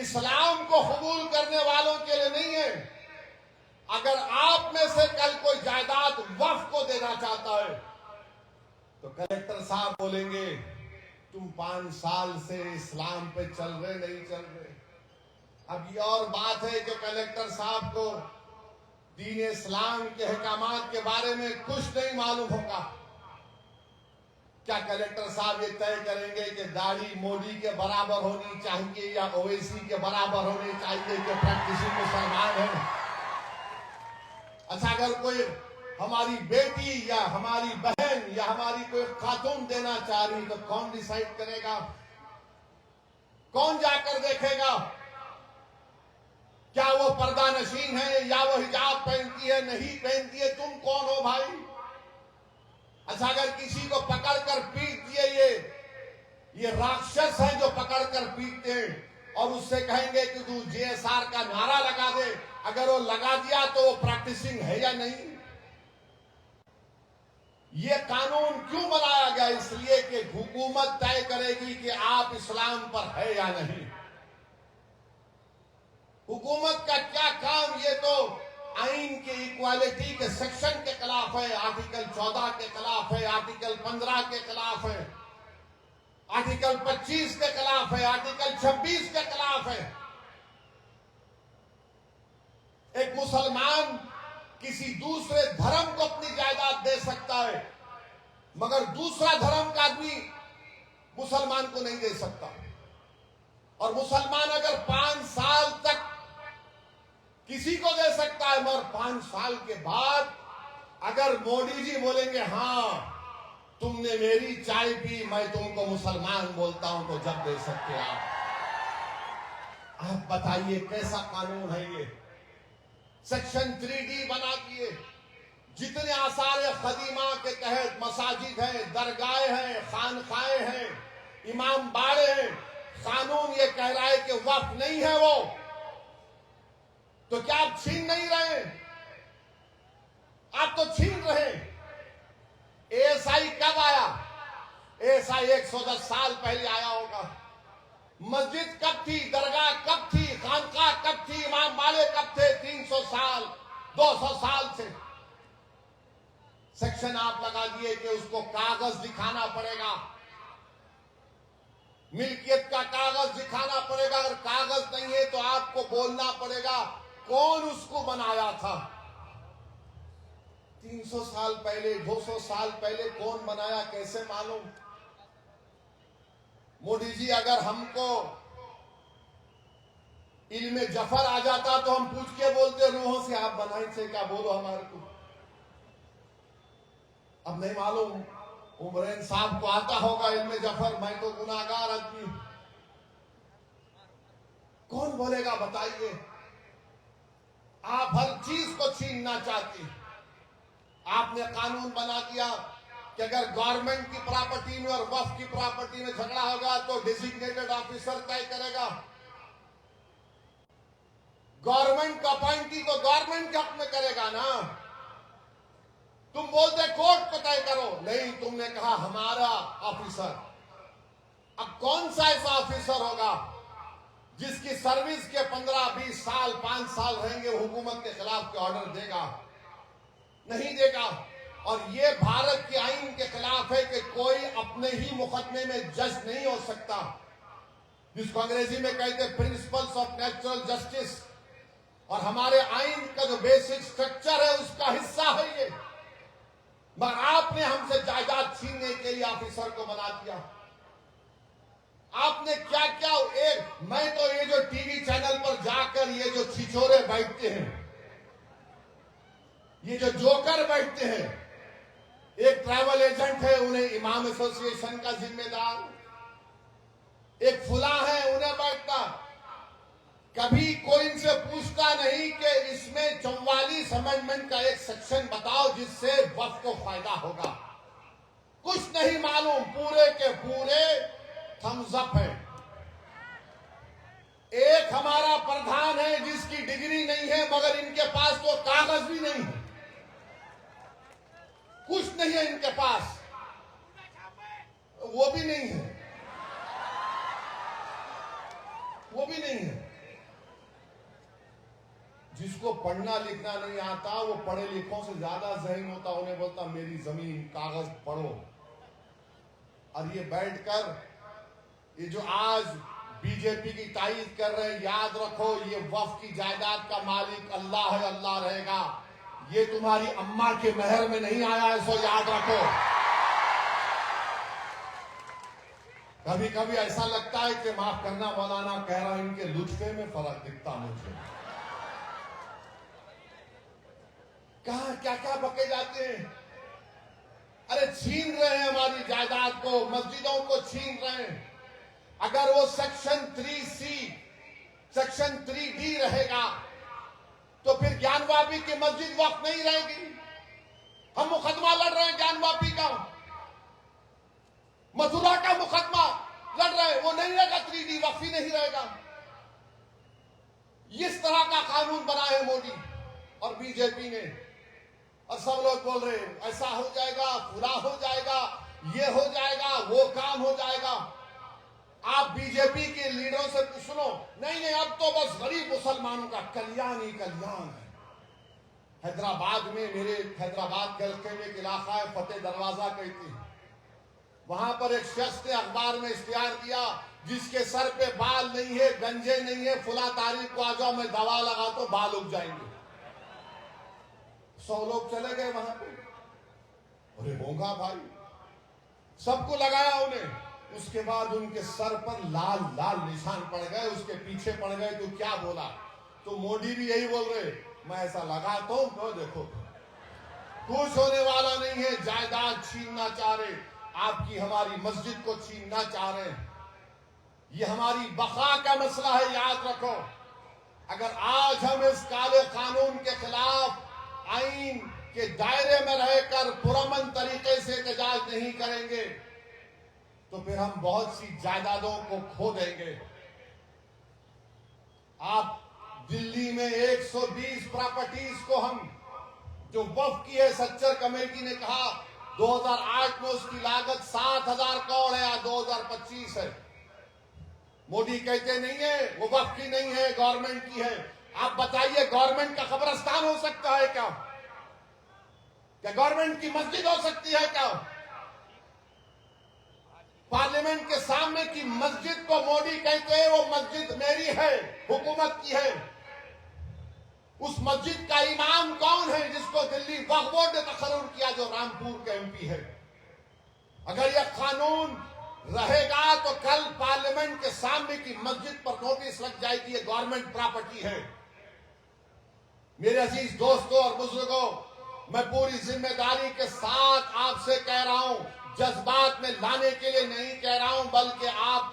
इस्लाम को कबूल करने वालों के लिए नहीं है। अगर आप में से कल कोई जायदाद वक्फ को देना चाहता है तो कलेक्टर साहब बोलेंगे तुम 5 साल से इस्लाम पे चल रहे नहीं चल रहे। अब ये और बात है कि कलेक्टर साहब को दीन इस्लाम के अहकामात के बारे में कुछ नहीं मालूम होगा। क्या कलेक्टर साहब ये तय करेंगे कि दाढ़ी मोदी के बराबर होनी चाहिए या ओवैसी के बराबर होनी चाहिए कि प्रैक्टिसिंग मुसलमान है? अच्छा, अगर कोई हमारी बेटी या हमारी बहन या हमारी कोई खातून देना चाह रही तो कौन डिसाइड करेगा? कौन जाकर देखेगा क्या वो पर्दा नशीन है या वो हिजाब पहनती है नहीं पहनती है? तुम कौन हो भाई? अच्छा, अगर किसी को पकड़कर पीट दिए, ये राक्षस हैं जो पकड़कर पीटते हैं और उससे कहेंगे कि तू JSR का नारा लगा दे, अगर वो लगा दिया तो वो प्रैक्टिसिंग है या नहीं? ये कानून क्यों बनाया गया? इसलिए कि हुकूमत तय करेगी कि आप इस्लाम पर है या नहीं। हुकूमत का क्या काम? ये तो आइन के इक्वालिटी के सेक्शन के खिलाफ है, आर्टिकल 14 के खिलाफ है, आर्टिकल 15 के खिलाफ है, आर्टिकल 25 के खिलाफ है, आर्टिकल 26 के खिलाफ है। एक मुसलमान किसी दूसरे धर्म को अपनी जायदाद दे सकता है मगर दूसरा धर्म का आदमी मुसलमान को नहीं दे सकता। और मुसलमान अगर 5 साल तक किसी को दे सकता है मगर 5 साल के बाद अगर मोदी जी बोलेंगे हाँ तुमने मेरी चाय पी मैं तुमको मुसलमान बोलता हूं तो जब दे सकते आप बताइए कैसा कानून है ये? सेक्शन 3D बना दिए। जितने आसार खदीमा के तहत मसाजिद हैं, दरगाहें हैं, खानखाएं हैं, इमाम बाड़े हैं, कानून ये कह रहा है कि वक्फ नहीं है वो, तो क्या आप छीन नहीं रहे? आप तो छीन रहे। ASI कब आया? ASI 110 साल पहले आया होगा। मस्जिद कब थी? दरगाह कब थी? खानकाह कब थी? इमाम बाड़े कब थे? 300 साल 200 साल से। सेक्शन आप लगा दिए कि उसको कागज दिखाना पड़ेगा, मिल्कियत का कागज दिखाना पड़ेगा। अगर कागज नहीं है तो आपको बोलना पड़ेगा कौन उसको बनाया था। 300 साल पहले 200 साल पहले कौन बनाया कैसे मालूम? मोदी जी अगर हमको इल्मे जफर आ जाता तो हम पूछ के बोलते रूहों से आप बनाए थे क्या? बोलो हमारे को। अब नहीं मालूम, उमरैन साहब को आता होगा इल्मे जफर, मैं तो गुनाहगार आदमी। कौन बोलेगा बताइए? आप हर चीज को छीनना चाहती। आपने कानून बना दिया कि अगर गवर्नमेंट की प्रॉपर्टी में और वक्फ की प्रॉपर्टी में झगड़ा होगा तो डेजिग्नेटेड ऑफिसर तय करेगा। गवर्नमेंट का अपॉइंटी तो गवर्नमेंट के हक में करेगा ना। तुम बोलते कोर्ट को तय करो, नहीं तुमने कहा हमारा ऑफिसर। अब कौन सा ऐसा ऑफिसर होगा जिसकी सर्विस के 15-20 साल 5 साल रहेंगे हुकूमत के खिलाफ के ऑर्डर देगा? नहीं देगा। और ये भारत के आईन के खिलाफ है कि कोई अपने ही मुकदमे में जज नहीं हो सकता, जिसको अंग्रेजी में कहते हैं प्रिंसिपल्स ऑफ नेचुरल जस्टिस। और हमारे आईन का जो बेसिक स्ट्रक्चर है उसका हिस्सा है ये। मगर आपने हमसे जायदाद छीनने के लिए ऑफिसर को बना दिया। आपने क्या क्या मैं तो ये जो टीवी चैनल पर जाकर ये जो छिछोरे बैठते हैं, ये जो जोकर बैठते हैं, एक ट्रैवल एजेंट है उन्हें इमाम एसोसिएशन का जिम्मेदार, एक फुला है उन्हें बैठता, कभी कोई इनसे पूछता नहीं कि इसमें 44 अमेंडमेंट का एक सेक्शन बताओ जिससे वक्फ को फायदा होगा। कुछ नहीं मालूम, पूरे के पूरे थम्स अप है। एक हमारा प्रधान है जिसकी डिग्री नहीं है मगर इनके पास तो कागज भी नहीं है, कुछ नहीं है इनके पास, वो भी नहीं है, वो भी नहीं है। जिसको पढ़ना लिखना नहीं आता वो पढ़े लिखों से ज्यादा ज़हीन होता, उन्हें बोलता मेरी जमीन कागज पढ़ो। और ये बैठकर ये जो आज बीजेपी की तारीफ कर रहे हैं, याद रखो ये वक्फ की जायदाद का मालिक अल्लाह है, अल्लाह रहेगा। ये तुम्हारी अम्मा के महर में नहीं आया है, सो याद रखो। कभी कभी ऐसा लगता है कि माफ करना मौलाना कह रहा है, इनके लुत्फे में फर्क दिखता मुझे। कहा क्या क्या बके जाते हैं। अरे छीन रहे हैं हमारी जायदाद को, मस्जिदों को छीन रहे हैं। अगर वो सेक्शन 3C सेक्शन 3D रहेगा तो फिर ज्ञानवापी की मस्जिद वक्त नहीं रहेगी। हम मुकदमा लड़ रहे हैं ज्ञानवापी का, मथुरा का मुकदमा लड़ रहे हैं, वो नहीं रहेगा, 3D वक्त ही नहीं रहेगा। इस तरह का कानून बना है मोदी और बीजेपी ने। और सब लोग बोल रहे हैं ऐसा हो जाएगा, पूरा हो जाएगा, ये हो जाएगा, वो काम हो जाएगा। आप बीजेपी के लीडरों से सुनो, नहीं नहीं अब तो बस गरीब मुसलमानों का कल्याण ही कल्याण है। हैदराबाद में, मेरे हैदराबाद के एक इलाका है फतेह दरवाजा कहती, वहां पर एक शख्स ने अखबार में इश्तिहार दिया, जिसके सर पे बाल नहीं है, गंजे नहीं है, फुला तारीख को आ जाओ, मैं दवा लगा तो बाल उग जाएंगे। 100 लोग चले गए वहां पे। अरे होगा भाई, सबको लगाया उन्हें। उसके बाद उनके सर पर लाल लाल निशान पड़ गए, उसके पीछे पड़ गए। तो क्या बोला? तो मोदी भी यही बोल रहे, मैं ऐसा लगाता हूं तो देखो कुछ होने वाला नहीं है। जायदाद छीनना चाह रहे, आपकी हमारी मस्जिद को छीनना चाह रहे हैं। ये हमारी बका का मसला है, याद रखो। अगर आज हम इस काले कानून के खिलाफ आईन के दायरे में रहकर पुरअमन तरीके से एहतजाज नहीं करेंगे तो फिर हम बहुत सी जायदादों को खो देंगे। आप दिल्ली में 120 प्रॉपर्टीज को हम जो वक्फ की है, सच्चर कमेटी ने कहा 2008 में उसकी लागत 7,000 करोड़ है, या 2025 है। मोदी कहते नहीं है वो वक्फ की नहीं है, गवर्नमेंट की है। आप बताइए गवर्नमेंट का कब्रिस्तान हो सकता है क्या? क्या गवर्नमेंट की मस्जिद हो सकती है क्या? पार्लियामेंट के सामने की मस्जिद को मोदी कहते हैं वो मस्जिद मेरी है, हुकूमत की है। उस मस्जिद का इमाम कौन है जिसको दिल्ली वक्फ बोर्ड ने तकर्रुर किया, जो रामपुर के MP है। अगर यह कानून रहेगा तो कल पार्लियामेंट के सामने की मस्जिद पर नोटिस लग जाएगी, ये गवर्नमेंट प्रॉपर्टी है। मेरे अजीज दोस्तों और बुजुर्गों, मैं पूरी जिम्मेदारी के साथ आपसे कह रहा हूं, जज्बात में लाने के लिए नहीं कह रहा हूं, बल्कि आप